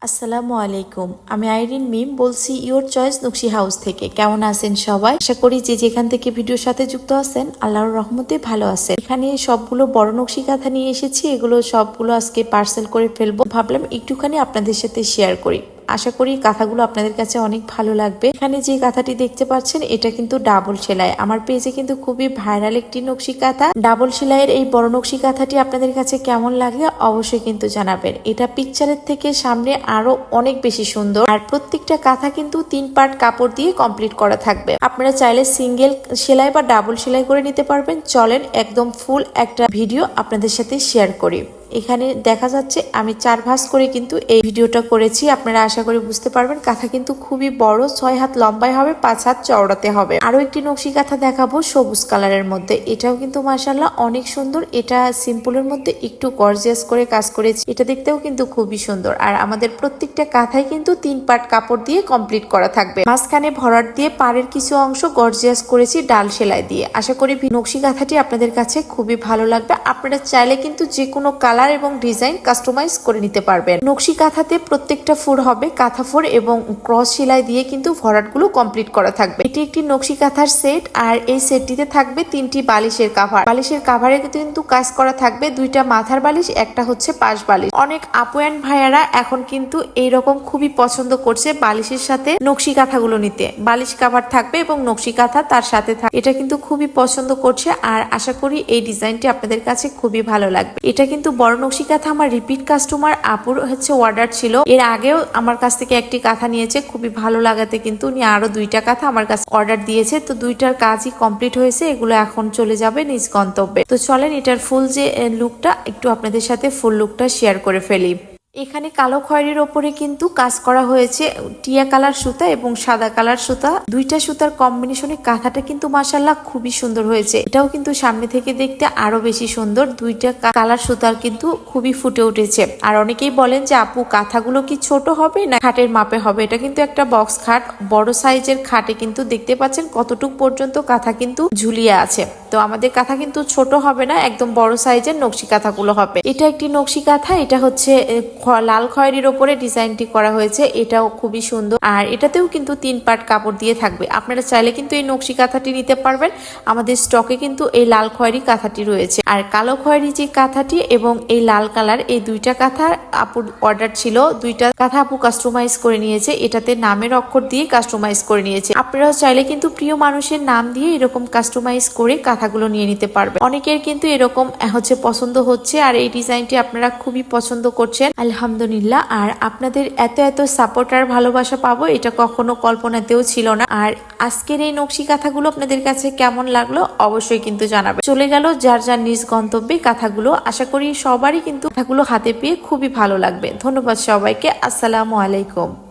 আসসালামু আলাইকুম। আমি আইরিন মিম বলছি ইওর চয়েস নকশি হাউস থেকে। কেমন আছেন সবাই? আশা করি যে যেখান থেকে ভিডিওর সাথে যুক্ত আছেন আল্লাহর রহমতে ভালো আছেন। এখানে সবগুলো বড় নকশি কাঁথা নিয়ে এসেছি, এগুলো সবগুলো আজকে পার্সেল করে ফেলবো। ভাবলাম একটুখানি আপনাদের সাথে শেয়ার করি। আশা করি কাঁথাগুলো আপনাদের কাছে অনেক ভালো লাগবে। এখানে যে কাঁথাটি দেখতে পাচ্ছেন এটা কিন্তু ডাবল সেলাই। আমার পেজে কিন্তু খুবই ভাইরাল একটি নকশি কাঁথা। ডাবল সেলাইয়ের এই বড় নকশি কাঁথাটি আপনাদের কাছে কেমন লাগে অবশ্যই কিন্তু জানাবেন। এটা পিকচারের থেকে সামনে আরো অনেক বেশি সুন্দর। আর প্রত্যেকটা কাঁথা কিন্তু 3 পার্ট কাপড় দিয়ে কমপ্লিট করা থাকবে। আপনারা চাইলে সিঙ্গেল সেলাই বা ডাবল সেলাই করে নিতে পারবেন। চলেন একদম ফুল একটা ভিডিও আপনাদের সাথে শেয়ার করি। এখানে দেখা যাচ্ছে আমি 4 ভাঁজ করে কিন্তু এই ভিডিওটা করেছি। আপনারা আশা করি বুঝতে পারবেন। কাঁথা কিন্তু খুবই বড়, 6 হাত লম্বায় হবে, 5 হাত চওড়াতে হবে। আরো একটি নকশি কাঁথা দেখাবো সবুজ কালারের মধ্যে। এটাও কিন্তু মাশাআল্লাহ অনেক সুন্দর। এটা সিম্পলের মধ্যে একটু গর্জিয়াস করে কাজ করেছি। এটা দেখতেও কিন্তু খুবই সুন্দর। আর আমাদের প্রত্যেকটা কাঁথাই কিন্তু 3 পার্ট কাপড় দিয়ে কমপ্লিট করা থাকবে। মাঝখানে ভরাট দিয়ে পাড়ের কিছু অংশ গর্জিয়াস করেছি ডাল সেলাই দিয়ে। আশা করি নকশি কাঁথাটি আপনাদের কাছে খুবই ভালো লাগবে। আপনারা চাইলে কিন্তু যে কোনো কালার এবং ডিজাইন কাস্টমাইজ করে নিতে পারবেন। নকশি কাঁথাতে প্রত্যেকটা ফুর হবে কাঁথা ফুর এবং ক্রস সেলাই দিয়ে কিন্তু ভরাটগুলো কমপ্লিট করা থাকবে। এটি একটি নকশি কাঁথার সেট। আর এই সেটটিতে থাকবে 3টি বালিশের কাভার। বালিশের কাভারে কিন্তু কাজ করা থাকবে 2টা মাথার বালিশ, একটা হচ্ছে পাশ বালিশ। অনেক আপু এন্ড ভাইয়ারা এখন কিন্তু এইরকম খুবই পছন্দ করছে বালিশের সাথে নকশি কাঁথাগুলো নিতে। বালিশ কাভার থাকবে এবং নকশি কাঁথা তার সাথে থাকবে। এটা কিন্তু খুবই পছন্দ করছে। আর আশা করি এই ডিজাইনটি আপনাদের কাছে খুবই ভালো লাগবে। এটা কিন্তু বড় নকশি কাঁথা আমার রিপিট কাস্টমার আপুর হচ্ছে অর্ডার ছিল। এর আগেও আমার কাছ থেকে একটি কাঁথা নিয়েছে, খুবই ভালো লাগাতে কিন্তু উনি আরো 2টা কাঁথা আমার কাছে অর্ডার দিয়েছে। তো 2টার কাজই কমপ্লিট হয়েছে। এগুলো এখন চলে যাবে নিজ গন্তব্যে। তো চলেন এটার ফুল যে লুকটা একটু আপনাদের সাথে ফুল লুকটা শেয়ার করে ফেলি। এখানে কালো খয়েরির ওপরে কিন্তু কাজ করা হয়েছে টিয়া কালার সুতা এবং সাদা কালার সুতা। 2টা সুতার কম্বিনেশনে কাঁথাটা কিন্তু মাশাআল্লাহ খুবই সুন্দর হয়েছে। এটাও কিন্তু সামনে থেকে দেখতে আরো বেশি সুন্দর। 2টা কালার সুতার কিন্তু খুবই ফুটে উঠেছে। আর অনেকেই বলেন যে আপু কাঁথাগুলো কি ছোট হবে না খাটের মাপে হবে। এটা কিন্তু একটা বক্স খাট, বড় সাইজের খাটে কিন্তু দেখতে পাচ্ছেন কতটুক পর্যন্ত কাঁথা কিন্তু ঝুলিয়ে আছে। তো আমাদের কাঁথা কিন্তু ছোট হবে না, একদম বড় সাইজের নকশি কাঁথাগুলো হবে। এটা একটি নকশি কাঁথা। এটা হচ্ছে লাল খয়েরির ওপরে ডিজাইনটি করা হয়েছে। এটাও খুবই সুন্দর। আর এটাতেও কিন্তু 3 পার্ট কাপড় দিয়ে থাকবে। আপনারা চাইলে কিন্তু এই নকশি কাঁথাটি নিতে পারবেন। আমাদের স্টকে কিন্তু এই লাল খয়েরি কাঁথাটি রয়েছে। আর কালো খয়েরি যে কাঁথাটি এবং এই লাল কালার, এই 2টা কাঁথা আপুর অর্ডার ছিল। 2টা কাঁথা আপু কাস্টমাইজ করে নিয়েছে। এটাতে নামের অক্ষর দিয়ে কাস্টমাইজ করে নিয়েছে। আপনারাও চাইলে কিন্তু প্রিয় মানুষের নাম দিয়ে এরকম কাস্টমাইজ করে কাঁথাগুলো নিয়ে নিতে পারবেন। অনেকের কিন্তু এরকম হচ্ছে পছন্দ হচ্ছে। আর এই ডিজাইনটি আপনারা খুবই পছন্দ করছেন আলহামদুলিল্লাহ। আর আপনাদের এত এত সাপোর্ট আর ভালোবাসা পাবো এটা কখনো কল্পনাতেও ছিল না। আর আজকের এই নকশি কাঁথাগুলো আপনাদের কাছে কেমন লাগলো অবশ্যই কিন্তু জানাবেন। চলে গেল যার যার নিজ গন্তব্যে কাঁথাগুলো। আশা করি সবারই কিন্তু কাঁথাগুলো হাতে পেয়ে খুবই ভালো লাগবে। ধন্যবাদ সবাইকে। আসসালামু আলাইকুম।